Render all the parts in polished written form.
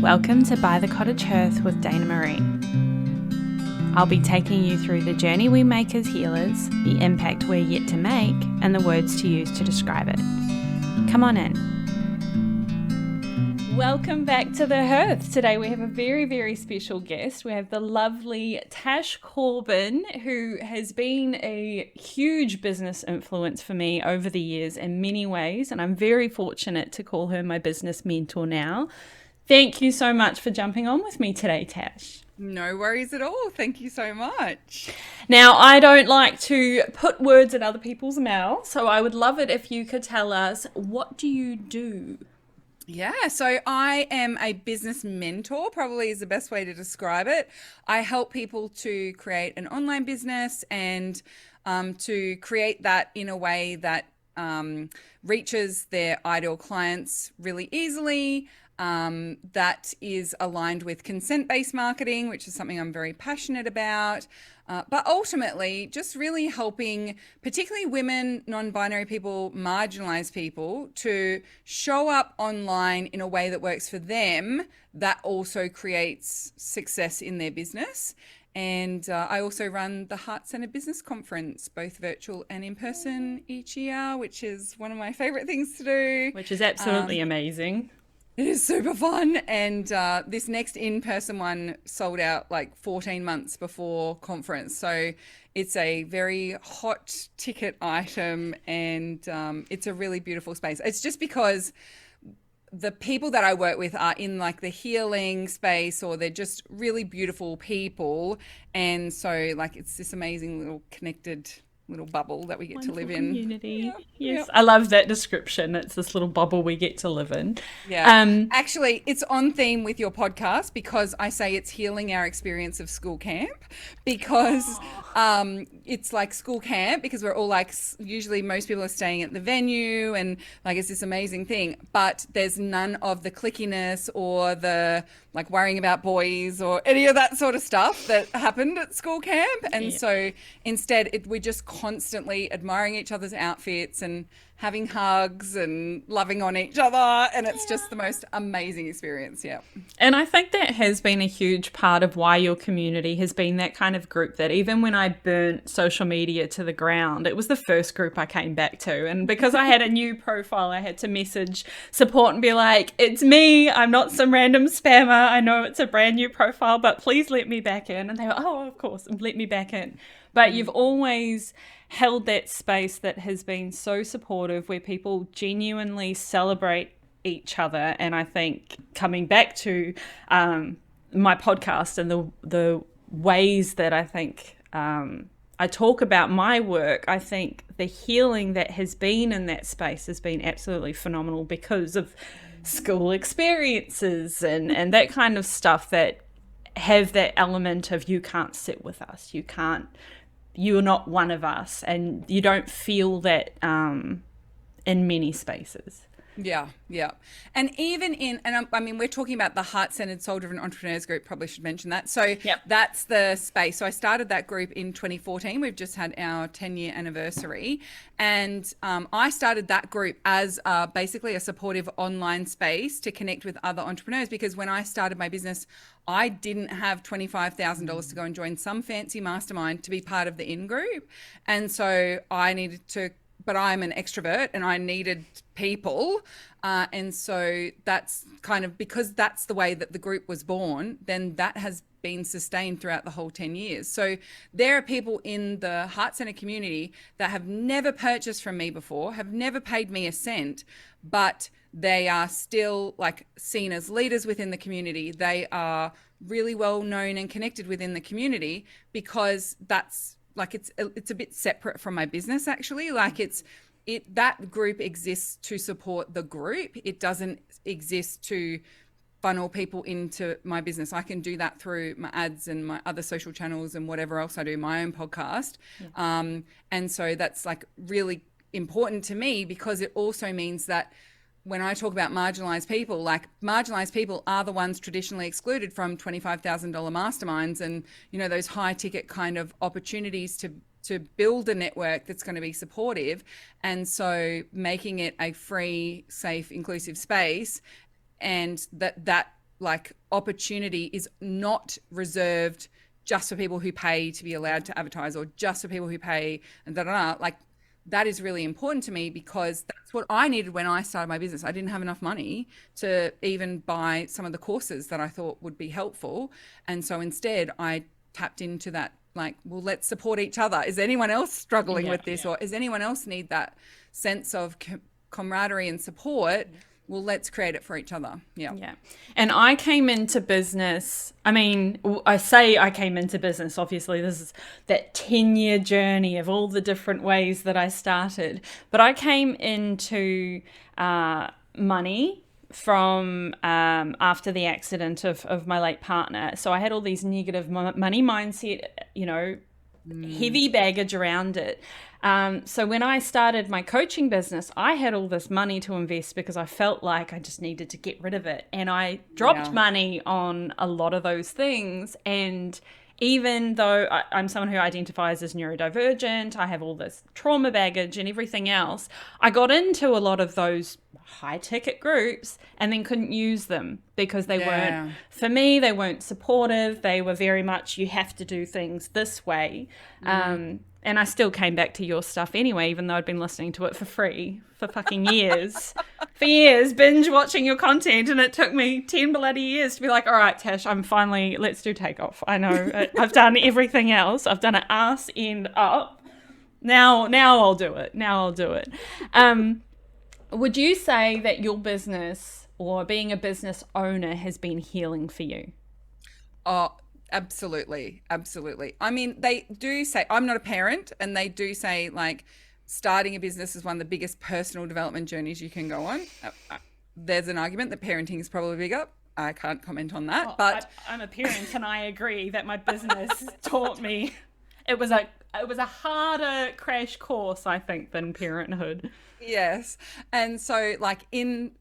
Welcome to By the Cottage Hearth with Dana Maree. I'll be taking you through the journey we make as healers, the impact we're yet to make, and the words to use to describe it. Come on in. Welcome back to the Hearth. Today we have a very, very special guest. We have the lovely Tash Corbin, who has been a huge business influence for me over the years in many ways, and I'm very fortunate to call her my business mentor now. Thank you so much for jumping on with me today, Tash. No worries at all. Thank you so much. Now, I don't like to put words in other people's mouths, so I would love it if you could tell us, what do you do? Yeah, so I am a business mentor, probably is the best way to describe it. I help people to create an online business and to create that in a way that reaches their ideal clients really easily. That is aligned with consent-based marketing, which is something I'm very passionate about. But ultimately, just really helping particularly women, non-binary people, marginalized people to show up online in a way that works for them, that also creates success in their business. And I also run the Hearth Business Conference, both virtual and in person each year, which is one of my favorite things to do. Which is absolutely amazing. It is super fun, and this next in-person one sold out like 14 months before conference, so it's a very hot ticket item, and it's a really beautiful space. It's just because the people that I work with are in like the healing space, or they're just really beautiful people, and so like it's this amazing little connected little bubble that we get Wonderful to live in. Community. Yes, I love that description. It's this little bubble we get to live in. Yeah. Actually, it's on theme with your podcast because I say it's healing our experience of school camp, because it's like school camp because we're all like, usually most people are staying at the venue and like it's this amazing thing, but there's none of the clickiness or the like worrying about boys or any of that sort of stuff that happened at school camp. And so instead we're just constantly admiring each other's outfits and having hugs and loving on each other, and it's just the most amazing experience. Yeah. And I think that has been a huge part of why your community has been that kind of group that even when I burnt social media to the ground, it was the first group I came back to. And because I had a new profile, I had to message support and be like, it's me, I'm not some random spammer, I know it's a brand new profile, but please let me back in. And they were, oh, of course, and let me back in. But you've always held that space that has been so supportive, where people genuinely celebrate each other. And I think coming back to my podcast and the ways that I think I talk about my work, I think the healing that has been in that space has been absolutely phenomenal because of school experiences and that kind of stuff that have that element of you can't sit with us, you're not one of us, and you don't feel that in many spaces. Yeah. And even I mean, we're talking about the Heart-Centered Soul-Driven Entrepreneurs Group, probably should mention that. So That's the space. So I started that group in 2014. We've just had our 10-year anniversary. And I started that group as basically a supportive online space to connect with other entrepreneurs, because when I started my business, I didn't have $25,000 to go and join some fancy mastermind to be part of the in-group. And so I needed to, but I'm an extrovert and I needed people. And so that's kind of, because that's the way that the group was born, then that has been sustained throughout the whole 10 years. So there are people in the Heart Centre community that have never purchased from me before, have never paid me a cent, but they are still like seen as leaders within the community. They are really well known and connected within the community, because that's like, it's a bit separate from my business actually. Like that group exists to support the group. It doesn't exist to funnel people into my business. I can do that through my ads and my other social channels and whatever else I do, my own podcast. And so that's like really important to me, because it also means that when I talk about marginalized people, like marginalized people are the ones traditionally excluded from $25,000 masterminds and, you know, those high ticket kind of opportunities to build a network that's going to be supportive. And so making it a free, safe, inclusive space, and that like opportunity is not reserved just for people who pay to be allowed to advertise, or just for people who pay and like that is really important to me, because that's what I needed when I started my business. I didn't have enough money to even buy some of the courses that I thought would be helpful. And so instead I tapped into that, like, well, let's support each other. Is anyone else struggling with this? Or does anyone else need that sense of camaraderie and support? Well, let's create it for each other. Yeah. And I came into business, I mean, I say I came into business, obviously this is that 10-year journey of all the different ways that I started. But I came into money from after the accident of my late partner. So I had all these negative money mindset, heavy baggage around it. So when I started my coaching business, I had all this money to invest because I felt like I just needed to get rid of it. And I dropped money on a lot of those things. And even though I'm someone who identifies as neurodivergent, I have all this trauma baggage and everything else, I got into a lot of those high ticket groups and then couldn't use them because they weren't, for me, they weren't supportive. They were very much, you have to do things this way. And I still came back to your stuff anyway, even though I'd been listening to it for free for fucking years. For years, binge watching your content. And it took me 10 bloody years to be like, all right, Tash, let's do Takeoff. I know I've done everything else. I've done it ass end up. Now I'll do it. Would you say that your business or being a business owner has been healing for you? Oh, absolutely. I mean, they do say, I'm not a parent, and they do say, like, starting a business is one of the biggest personal development journeys you can go on. There's an argument that parenting is probably bigger. I can't comment on that, but I'm a parent and I agree that my business taught me it was a harder crash course, I think, than parenthood. Yes. And so, like,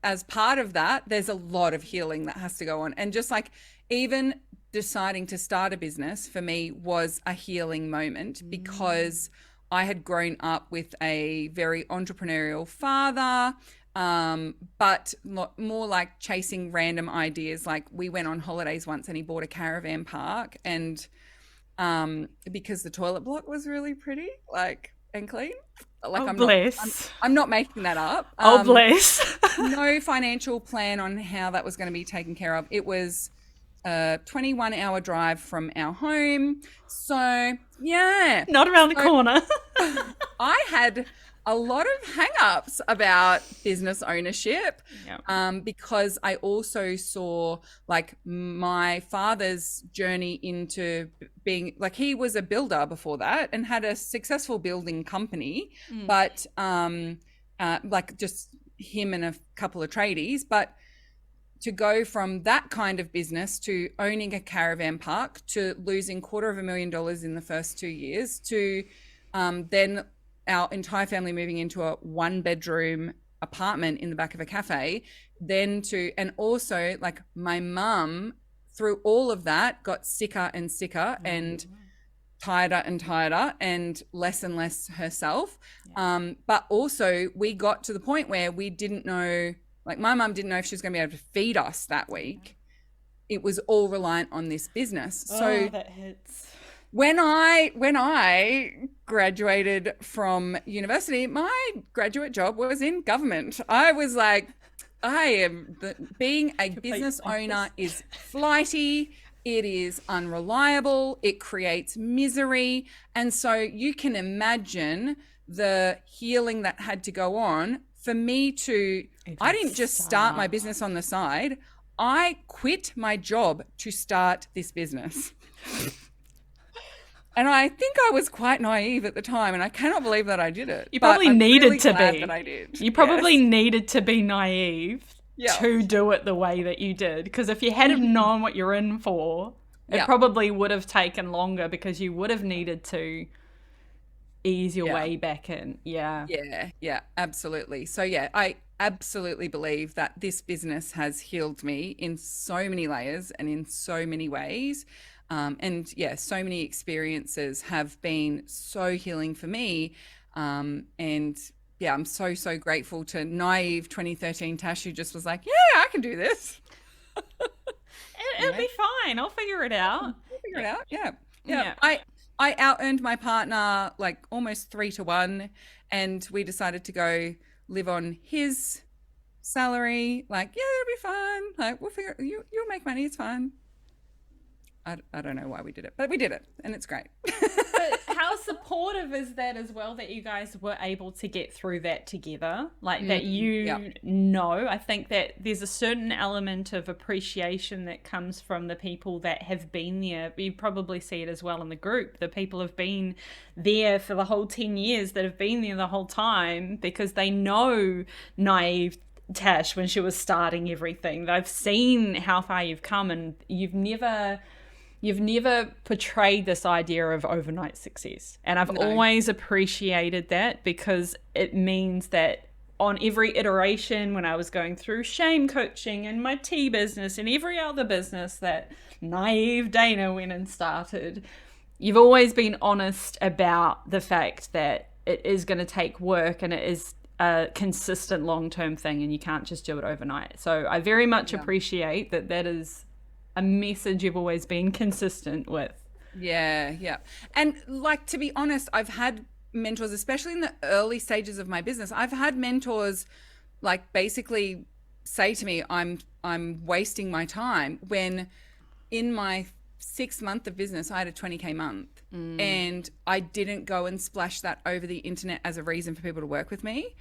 as part of that, there's a lot of healing that has to go on. And just like even deciding to start a business for me was a healing moment, because I had grown up with a very entrepreneurial father, but more like chasing random ideas. Like, we went on holidays once and he bought a caravan park, and because the toilet block was really pretty, like, and clean. Like, I'm not making that up. Bless. No financial plan on how that was going to be taken care of. It was a 21-hour drive from our home. So, yeah. Not around the corner. I had a lot of hang-ups about business ownership, because I also saw, like, my father's journey into being, like, he was a builder before that and had a successful building company, but like, just him and a couple of tradies. But to go from that kind of business to owning a caravan park, to losing $250,000 in the first 2 years, to then our entire family moving into a 1-bedroom apartment in the back of a cafe, and also, like, my mum, through all of that, got sicker and sicker and tireder and less herself. But also, we got to the point where we didn't know, like, my mum didn't know if she was going to be able to feed us that week. It was all reliant on this business. So that hits. When I graduated from university, my graduate job was in government. I was like, being a business owner is flighty. It is unreliable. It creates misery. And so you can imagine the healing that had to go on for me I didn't just start my business on the side. I quit my job to start this business. And I think I was quite naive at the time, and I cannot believe that I did it. You probably needed really to glad be. That I did. You probably needed to be naive to do it the way that you did. Because if you had have known what you're in for, it probably would have taken longer, because you would have needed to ease your way back in. Yeah, absolutely. So I absolutely believe that this business has healed me in so many layers and in so many ways. And so many experiences have been so healing for me. And I'm so grateful to naive 2013 Tash, who just was like, yeah, I can do this. it'll be fine. I'll figure it out. We'll figure it out. Yeah. I out-earned my partner like almost 3-1, and we decided to go live on his salary. Like, yeah, it'll be fine. Like, we'll figure it. You'll make money. It's fine. I don't know why we did it, but we did it, and it's great. But how supportive is that as well, that you guys were able to get through that together? Like that I think that there's a certain element of appreciation that comes from the people that have been there. You probably see it as well in the group. The people have been there for the whole 10 years, that have been there the whole time, because they know naive Tash when she was starting everything. They've seen how far you've come, and you've never portrayed this idea of overnight success. And I've always appreciated that, because it means that on every iteration, when I was going through shame coaching and my tea business and every other business that naive Dana went and started, you've always been honest about the fact that it is going to take work, and it is a consistent long-term thing, and you can't just do it overnight. So I very much appreciate that. That is a message you've always been consistent with. Yeah. And like, to be honest, I've had mentors, especially in the early stages of my business. I've had mentors like basically say to me, I'm wasting my time, when in my 6th month of business, I had a 20K month, and I didn't go and splash that over the internet as a reason for people to work with me.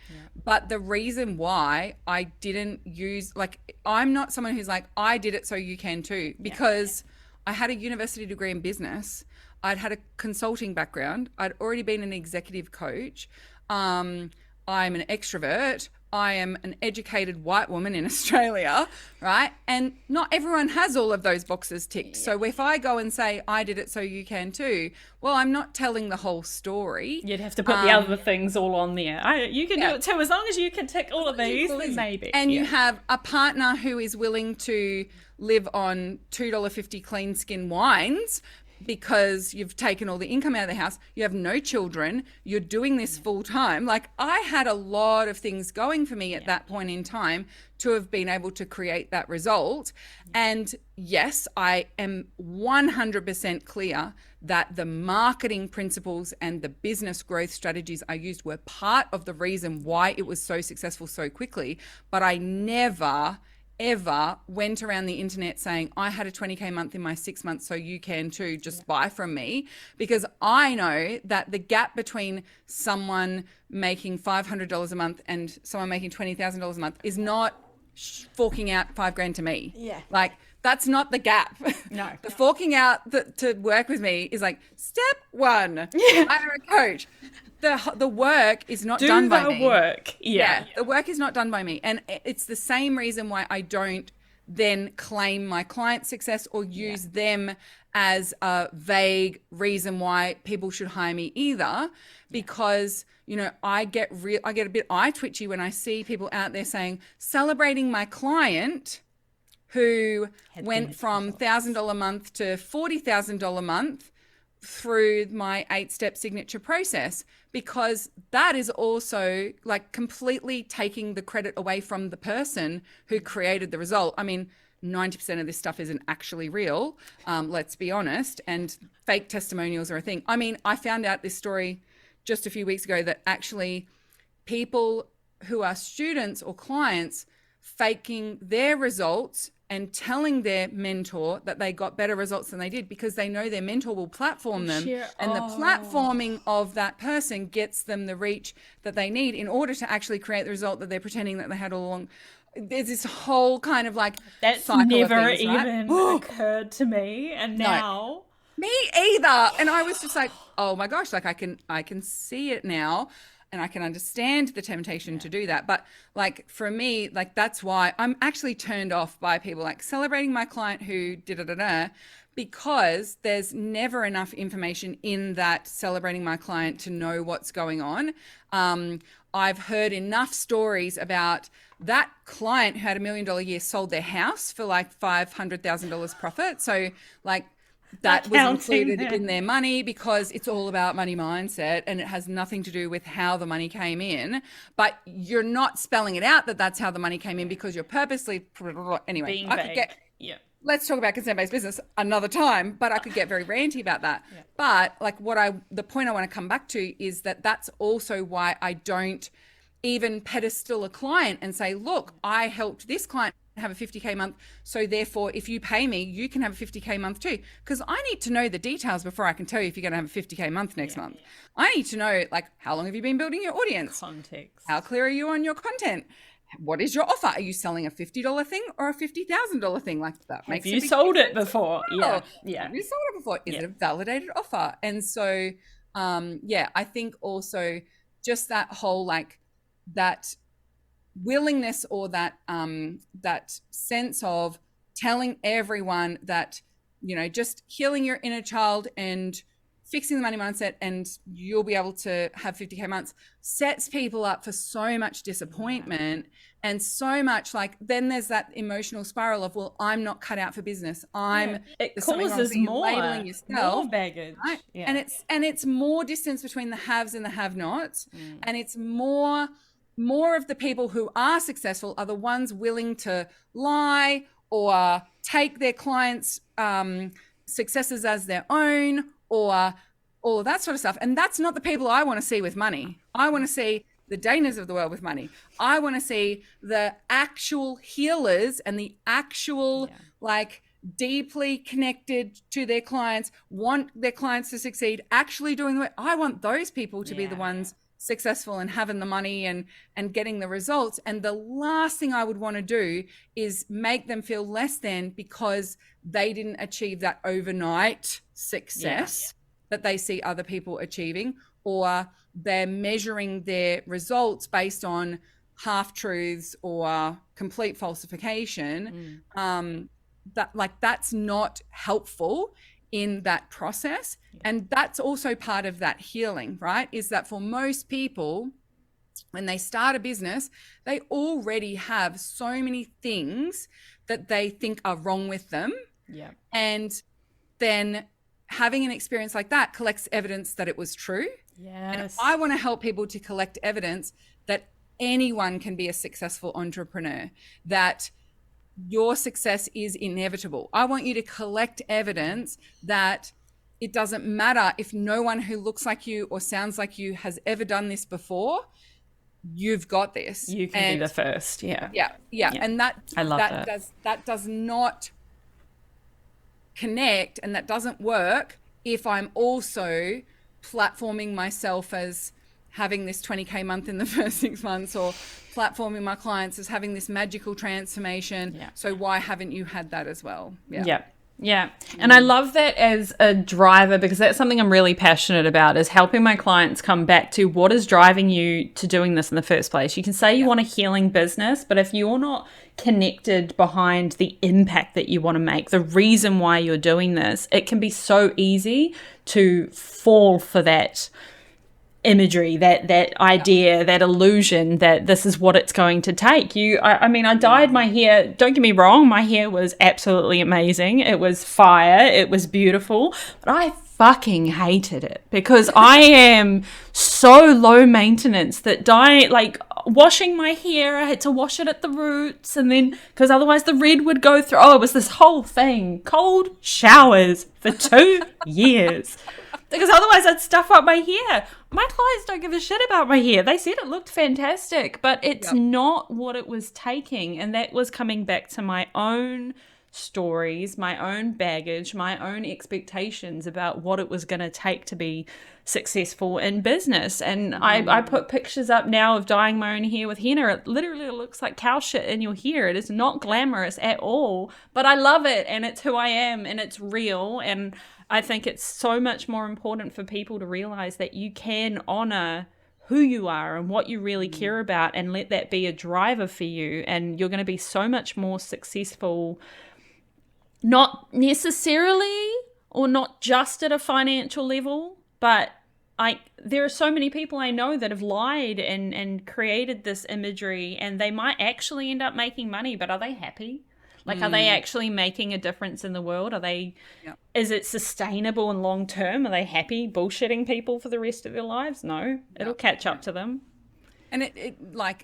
But the reason why I didn't use, like, I'm not someone who's like, I did it so you can too, because I had a university degree in business. I'd had a consulting background. I'd already been an executive coach. I'm an extrovert. I am an educated white woman in Australia, right? And not everyone has all of those boxes ticked. So if I go and say, I did it so you can too, well, I'm not telling the whole story. You'd have to put the other things all on there. You can do it too, as long as you can tick all of these, then maybe. And you have a partner who is willing to live on $2.50 clean skin wines, because you've taken all the income out of the house, you have no children, you're doing this full time. Like, I had a lot of things going for me at that point in time to have been able to create that result. And yes, I am 100% clear that the marketing principles and the business growth strategies I used were part of the reason why it was so successful so quickly. But I never ever went around the internet saying, I had a 20K month in my 6 months, so you can too, just buy from me. Because I know that the gap between someone making $500 a month and someone making $20,000 a month is not forking out $5,000 to me. Like, that's not the gap. No. The forking out to work with me is like step 1. I'm a coach. The work is not done by me. Do the work. Yeah. The work is not done by me. And it's the same reason why I don't then claim my client success or use them as a vague reason why people should hire me either. Because, you know, I get a bit eye twitchy when I see people out there saying, celebrating my client who went from $1,000 a month to $40,000 a month through my 8-step signature process, because that is also like completely taking the credit away from the person who created the result. I mean, 90% of this stuff isn't actually real. Let's be honest. And fake testimonials are a thing. I mean, I found out this story just a few weeks ago that actually people who are students or clients faking their results and telling their mentor that they got better results than they did, because they know their mentor will platform them. And the platforming of that person gets them the reach that they need in order to actually create the result that they're pretending that they had all along. There's this whole kind of like that's cycle never of things, even right? occurred to me, and now me either. And I was just like, oh my gosh, like I can see it now. And I can understand the temptation to do that. But like for me, like that's why I'm actually turned off by people like celebrating my client who because there's never enough information in that celebrating my client to know what's going on. I've heard enough stories about that client who had $1 million a year sold their house for like $500,000 profit. So like, that was included in their money, because it's all about money mindset and it has nothing to do with how the money came in. But you're not spelling it out that that's how the money came in, because you're purposely, anyway, being I vague. could get let's talk about consent-based business another time, but I could get very ranty about that. Yeah. But like the point I want to come back to is that that's also why I don't even pedestal a client and say, look, I helped this client have a 50K month. So therefore, if you pay me, you can have a 50K month too. Because I need to know the details before I can tell you if you're going to have a 50K month next month. I need to know, like, how long have you been building your audience? Context. How clear are you on your content? What is your offer? Are you selling a $50 thing or a $50,000 thing? Like that makes Have you sold it before? Yeah. Have you sold it before? Is it a validated offer? And so, I think also just that whole like that willingness or that that sense of telling everyone that, you know, just healing your inner child and fixing the money mindset and you'll be able to have 50K months sets people up for so much disappointment and so much like then there's that emotional spiral of, well, I'm not cut out for business. It causes more baggage. Right? And it's more distance between the haves and the have-nots. And it's more of the people who are successful are the ones willing to lie or take their clients' successes as their own or all of that sort of stuff. And that's not the people I want to see with money. I want to see the Danas of the world with money. I want to see the actual healers and the actual like deeply connected to their clients, want their clients to succeed, actually doing the work. I want those people to be the ones successful and having the money and getting the results. And the last thing I would want to do is make them feel less than because they didn't achieve that overnight success that they see other people achieving, or they're measuring their results based on half-truths or complete falsification. That's not helpful in that process. And that's also part of that healing, right? Is that for most people, when they start a business, they already have so many things that they think are wrong with them. Yeah. And then having an experience like that collects evidence that it was true. Yes. And I want to help people to collect evidence that anyone can be a successful entrepreneur, that your success is inevitable. I want you to collect evidence that it doesn't matter if no one who looks like you or sounds like you has ever done this before. You've got this. You can be the first. Yeah. And that I love that does not connect, and that doesn't work if I'm also platforming myself as having this 20K month in the first 6 months, or platforming my clients as having this magical transformation. So why haven't you had that as well? Yeah. And I love that as a driver, because that's something I'm really passionate about, is helping my clients come back to what is driving you to doing this in the first place. You can say you want a healing business, but if you're not connected behind the impact that you want to make, the reason why you're doing this, it can be so easy to fall for that imagery, that idea, that illusion that this is what it's going to take. I dyed my hair. Don't get me wrong, my hair was absolutely amazing. It was fire. It was beautiful. But I fucking hated it because I am so low maintenance that washing my hair, I had to wash it at the roots, and then because otherwise the red would go through. Oh, it was this whole thing. Cold showers for 2 years. Because otherwise I'd stuff up my hair. My clients don't give a shit about my hair. They said it looked fantastic, but it's not what it was taking. And that was coming back to my own stories, my own baggage, my own expectations about what it was going to take to be successful in business. And I put pictures up now of dyeing my own hair with henna. It literally looks like cow shit in your hair. It is not glamorous at all, but I love it, and it's who I am, and it's real. And I think it's so much more important for people to realize that you can honor who you are and what you really care about, and let that be a driver for you. And you're going to be so much more successful, not necessarily or not just at a financial level, but there are so many people I know that have lied and created this imagery, and they might actually end up making money, but are they happy? Are they actually making a difference in the world? Is it sustainable and long term? Are they happy bullshitting people for the rest of their lives? No, it'll catch up to them. And it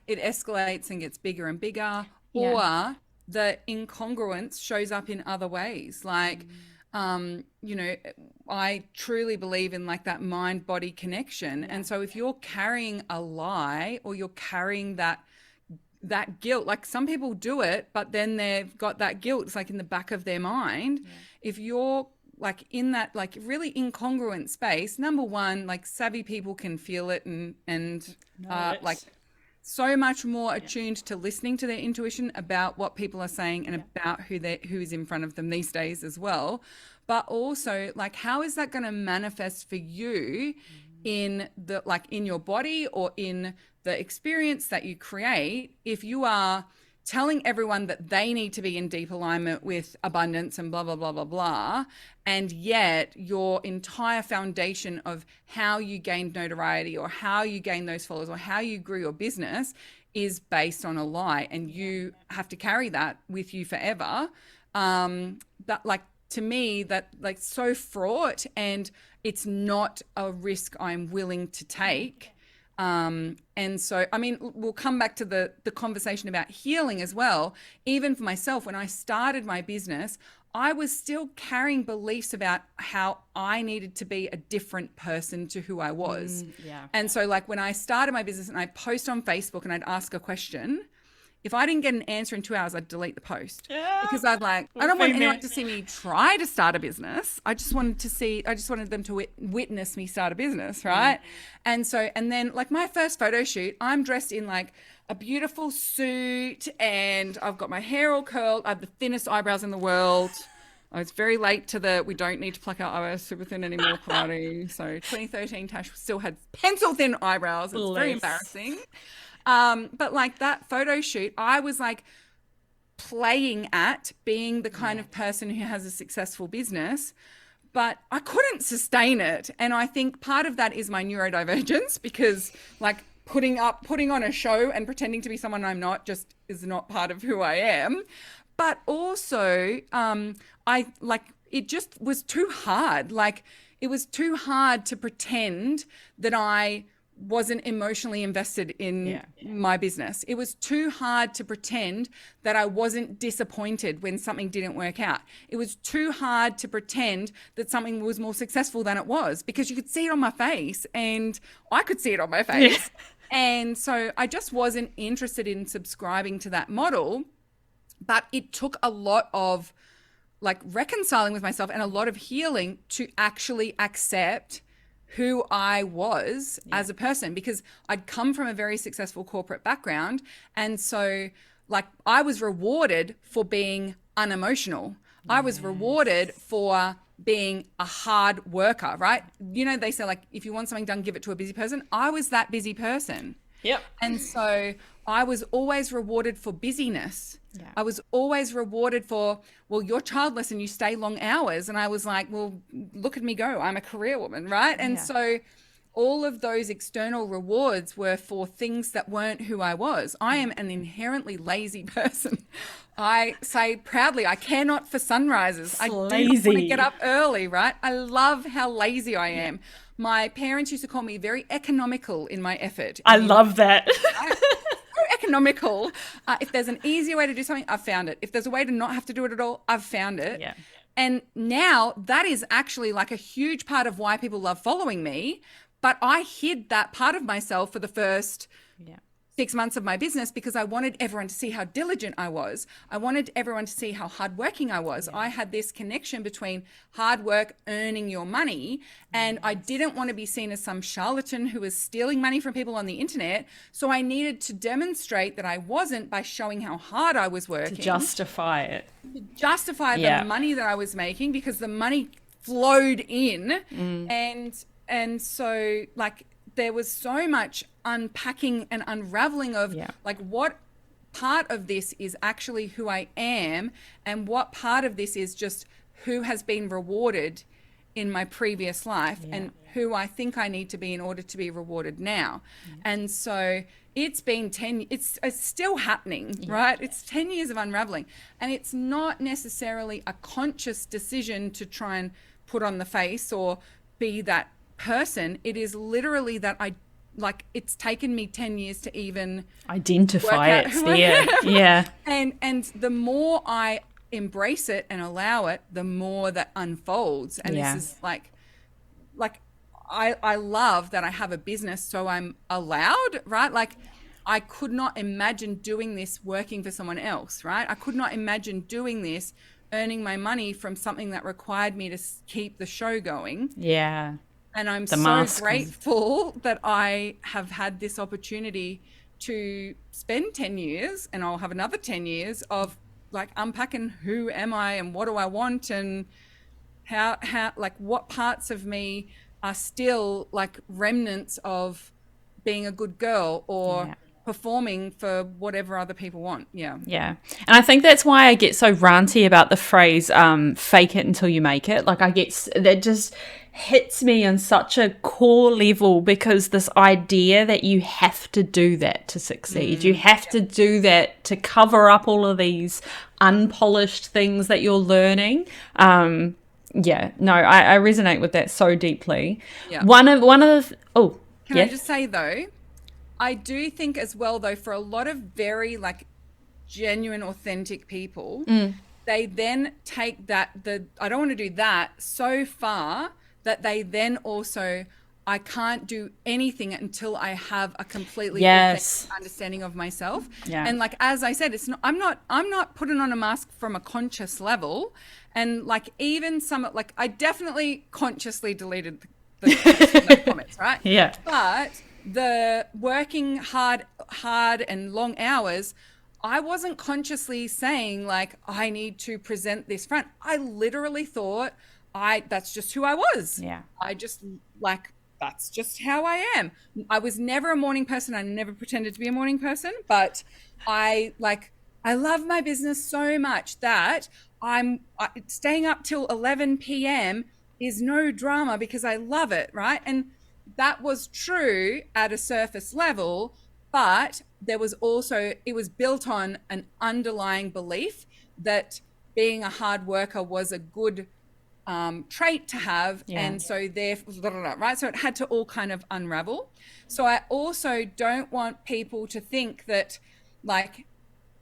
escalates and gets bigger and bigger. Or the incongruence shows up in other ways. Like, you know, I truly believe in like that mind-body connection. And so if you're carrying a lie, or you're carrying that guilt, like some people do it, but then they've got that guilt, it's like in the back of their mind. If you're like in that like really incongruent space, number one, like savvy people can feel it and like so much more attuned to listening to their intuition about what people are saying and about who's in front of them these days as well. But also, like, how is that going to manifest for you in the like in your body or in the experience that you create if you are telling everyone that they need to be in deep alignment with abundance and blah, blah, blah, blah, blah. And yet your entire foundation of how you gained notoriety or how you gained those followers or how you grew your business is based on a lie, and you have to carry that with you forever. That like, to me, that like so fraught, and it's not a risk I'm willing to take. And so, I mean, we'll come back to the conversation about healing as well. Even for myself, when I started my business, I was still carrying beliefs about how I needed to be a different person to who I was. And so like when I started my business and I'd post on Facebook and I'd ask a question, if I didn't get an answer in 2 hours, I'd delete the post because I'd like, I don't want anyone to see me try to start a business. I just wanted them to witness me start a business. Right. And so, and then like my first photo shoot, I'm dressed in like a beautiful suit and I've got my hair all curled. I have the thinnest eyebrows in the world. I was very late to we don't need to pluck our eyebrows super thin anymore party. So 2013, Tash still had pencil thin eyebrows. It's very embarrassing. But like that photo shoot, I was like playing at being the kind of person who has a successful business, but I couldn't sustain it. And I think part of that is my neurodivergence, because like putting on a show and pretending to be someone I'm not just is not part of who I am. But also, it just was too hard. Like it was too hard to pretend that I wasn't emotionally invested in my business. It was too hard to pretend that I wasn't disappointed when something didn't work out. It was too hard to pretend that something was more successful than it was, because you could see it on my face and I could see it on my face. And so I just wasn't interested in subscribing to that model. But it took a lot of like reconciling with myself and a lot of healing to actually accept who I was as a person, because I'd come from a very successful corporate background. And so like I was rewarded for being unemotional. I was rewarded for being a hard worker, right? You know, they say like, if you want something done, give it to a busy person. I was that busy person. And so I was always rewarded for busyness. I was always rewarded for, well, you're childless and you stay long hours. And I was like, well, look at me go. I'm a career woman, right? And so all of those external rewards were for things that weren't who I was. I am an inherently lazy person. I say proudly, I care not for sunrises. I do not want to get up early, right? I love how lazy I am. My parents used to call me very economical in my effort. I love that. Economical. If there's an easier way to do something, I've found it. If there's a way to not have to do it at all, I've found it. And now that is actually like a huge part of why people love following me. But I hid that part of myself for the first 6 months of my business because I wanted everyone to see how diligent I was. I wanted everyone to see how hardworking I was. I had this connection between hard work, earning your money, and I didn't want to be seen as some charlatan who was stealing money from people on the internet. So I needed to demonstrate that I wasn't by showing how hard I was working. To justify it. To justify the money that I was making, because the money flowed in. And so like there was so much unpacking and unraveling of like what part of this is actually who I am and what part of this is just who has been rewarded in my previous life and who I think I need to be in order to be rewarded now. And so it's been it's still happening, right? It's 10 years of unraveling, and it's not necessarily a conscious decision to try and put on the face or be that person. It is literally that I like it's taken me 10 years to even identify it's there. Yeah. And the more I embrace it and allow it, the more that unfolds. And this is like I love that I have a business, so I'm allowed, right? Like I could not imagine doing this working for someone else, right? I could not imagine doing this, earning my money from something that required me to keep the show going. Yeah. And I'm so grateful that I have had this opportunity to spend 10 years, and I'll have another 10 years of like unpacking who am I and what do I want, and how like what parts of me are still like remnants of being a good girl or performing for whatever other people want. Yeah. And I think that's why I get so ranty about the phrase fake it until you make it. Like that just hits me on such a core level, because this idea that you have to do that to succeed, you have to do that to cover up all of these unpolished things that you're learning. I resonate with that so deeply. One of the Can I just say though, I do think as well though, for a lot of very like genuine, authentic people, they then take that I don't want to do that so far that they then also, I can't do anything until I have a completely authentic understanding of myself. And like as I said, it's not I'm not putting on a mask from a conscious level. And like even some like I definitely consciously deleted the comments, right? Yeah. But the working hard and long hours, I wasn't consciously saying like I need to present this front. I literally thought that's just who I was. Yeah. I just like that's just how I am. I was never a morning person. I never pretended to be a morning person, but I love my business so much that I'm staying up till 11 p.m. is no drama because I love it, right? And that was true at a surface level, but there was also, it was built on an underlying belief that being a hard worker was a good trait to have. And so therefore, right? So it had to all kind of unravel. So I also don't want people to think that like,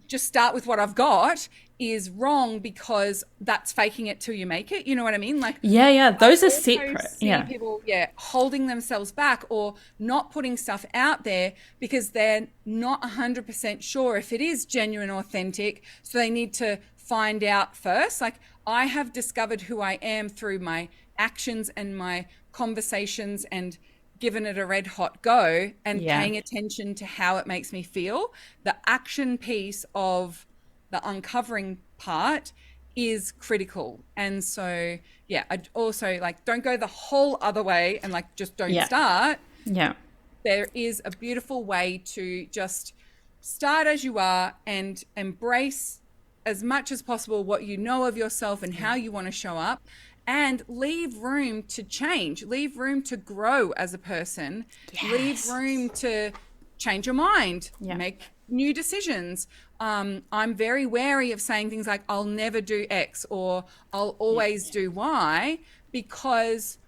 just start with what I've got is wrong because that's faking it till you make it. You know what I mean? Like, those are separate. People, holding themselves back or not putting stuff out there because they're not 100% sure if it is genuine, authentic. So they need to find out first. Like I have discovered who I am through my actions and my conversations and given it a red hot go and paying attention to how it makes me feel. The action piece of the uncovering part is critical. And so, I also like, don't go the whole other way and like, just don't start. There is a beautiful way to just start as you are and embrace as much as possible what you know of yourself and how you want to show up. And leave room to change, leave room to grow as a person, leave room to change your mind, make new decisions. I'm very wary of saying things like, I'll never do X or I'll always do Y, because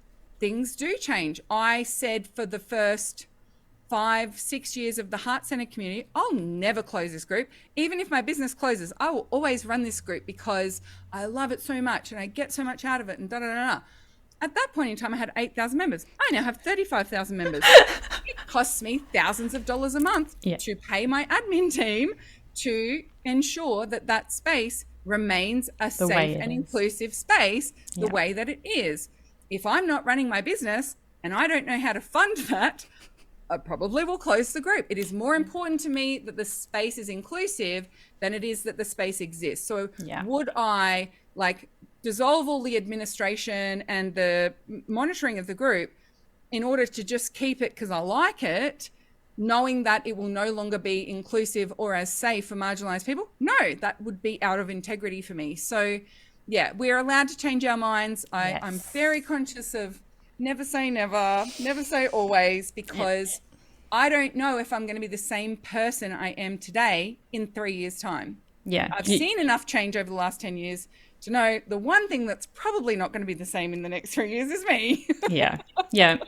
things do change. I said for the first 5-6 years of the Hearth Centre community, I'll never close this group. Even if my business closes, I will always run this group because I love it so much and I get so much out of it and da-da-da-da. At that point in time, I had 8,000 members. I now have 35,000 members. It costs me thousands of dollars a month to pay my admin team to ensure that that space remains a safe and inclusive space the way that it is. If I'm not running my business and I don't know how to fund that, I probably will close the group. It is more important to me that the space is inclusive than it is that the space exists. So would I like dissolve all the administration and the monitoring of the group in order to just keep it because I like it, knowing that it will no longer be inclusive or as safe for marginalized people? No, that would be out of integrity for me. So we're allowed to change our minds. I'm very conscious of never say never, never say always, because I don't know if I'm going to be the same person I am today in 3 years' time. I've seen enough change over the last 10 years to know the one thing that's probably not going to be the same in the next 3 years is me. Yeah.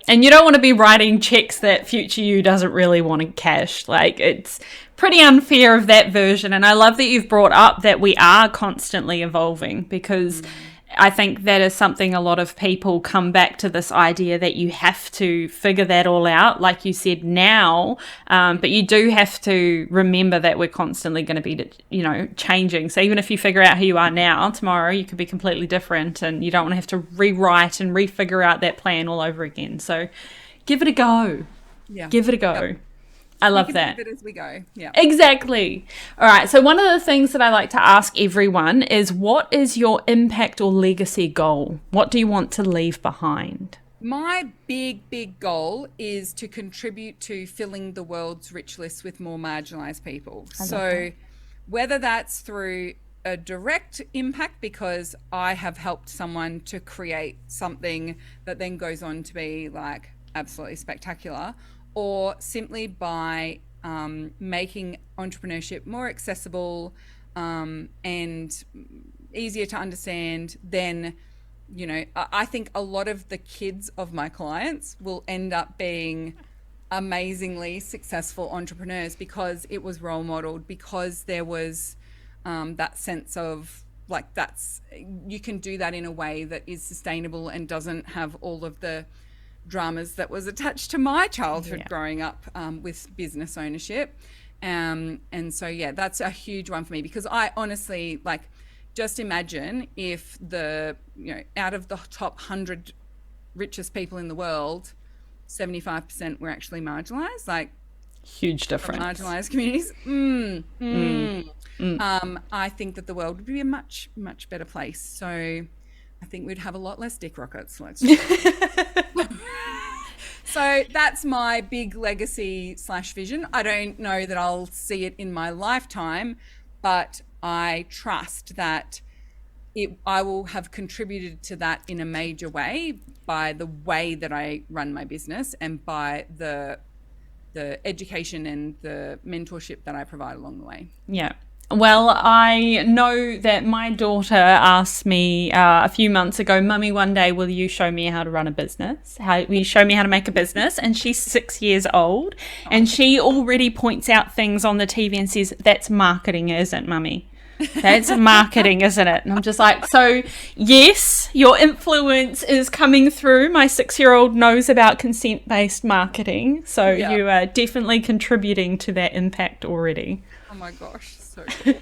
And you don't want to be writing checks that future you doesn't really want to cash. Like, it's pretty unfair of that version. And I love that you've brought up that we are constantly evolving, because I think that is something a lot of people come back to, this idea that you have to figure that all out, like you said, now, but you do have to remember that we're constantly going to be, changing. So even if you figure out who you are now, tomorrow you could be completely different, and you don't want to have to rewrite and refigure out that plan all over again. So give it a go. Yeah. Give it a go. Yep. I love that. It as we go. Yeah. Exactly. All right. So one of the things that I like to ask everyone is, what is your impact or legacy goal? What do you want to leave behind? My big goal is to contribute to filling the world's rich list with more marginalized people. So whether that's through a direct impact, because I have helped someone to create something that then goes on to be like absolutely spectacular, or simply by making entrepreneurship more accessible and easier to understand, then, I think a lot of the kids of my clients will end up being amazingly successful entrepreneurs, because it was role modeled, because there was that sense of like, you can do that in a way that is sustainable and doesn't have all of the dramas that was attached to my childhood growing up with business ownership. And so, that's a huge one for me, because I honestly, like, just imagine if out of the top 100 richest people in the world, 75% were actually marginalized, like huge difference. Marginalized communities. I think that the world would be a much, much better place. So I think we'd have a lot less dick rockets. So that's my big legacy / vision. I don't know that I'll see it in my lifetime, but I trust that I will have contributed to that in a major way by the way that I run my business, and by the education and the mentorship that I provide along the way. Yeah. Well, I know that my daughter asked me a few months ago, "Mummy, one day will you show me how to run a business? Will you show me how to make a business?" And she's 6 years old, and she already points out things on the TV and says, "That's marketing, isn't it, Mummy? That's marketing, isn't it?" And I'm just like, so yes, your influence is coming through. My 6-year-old knows about consent-based marketing, so you are definitely contributing to that impact already. Oh my gosh. So cool.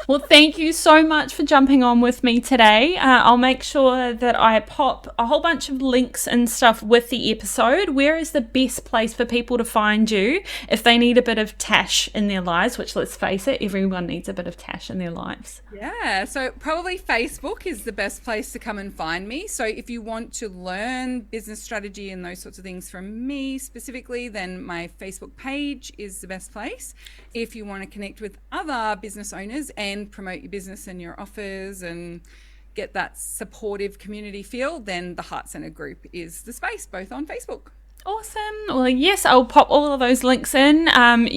Well, thank you so much for jumping on with me today. I'll make sure that I pop a whole bunch of links and stuff with the episode. Where is the best place for people to find you if they need a bit of Tash in their lives, which, let's face it, everyone needs a bit of Tash in their lives? Yeah, so probably Facebook is the best place to come and find me. So if you want to learn business strategy and those sorts of things from me specifically, then my Facebook page is the best place. If you want to connect with other business owners and promote your business and your offers and get that supportive community feel, then the Hearth Centre group is the space, both on Facebook. Awesome. Well, yes, I'll pop all of those links in.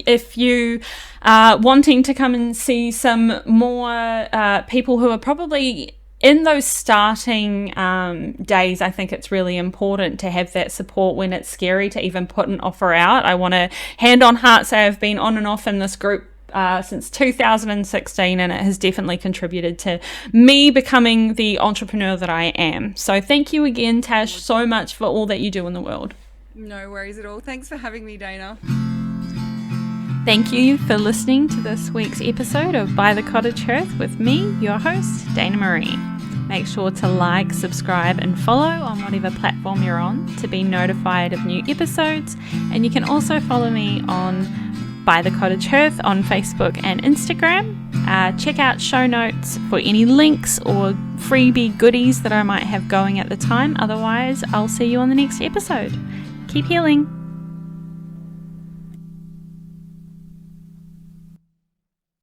If you are wanting to come and see some more people who are probably in those starting days, I think it's really important to have that support when it's scary to even put an offer out. I want to hand on heart say I've been on and off in this group since 2016, and it has definitely contributed to me becoming the entrepreneur that I am. So thank you again, Tash, so much for all that you do in the world. No worries at all. Thanks for having me, Dana. Thank you for listening to this week's episode of By the Cottage Hearth with me, your host, Dana Maree. Make sure to like, subscribe and follow on whatever platform you're on to be notified of new episodes. And you can also follow me on By the Cottage Hearth on Facebook and Instagram. Check out show notes for any links or freebie goodies that I might have going at the time. Otherwise, I'll see you on the next episode. Keep healing.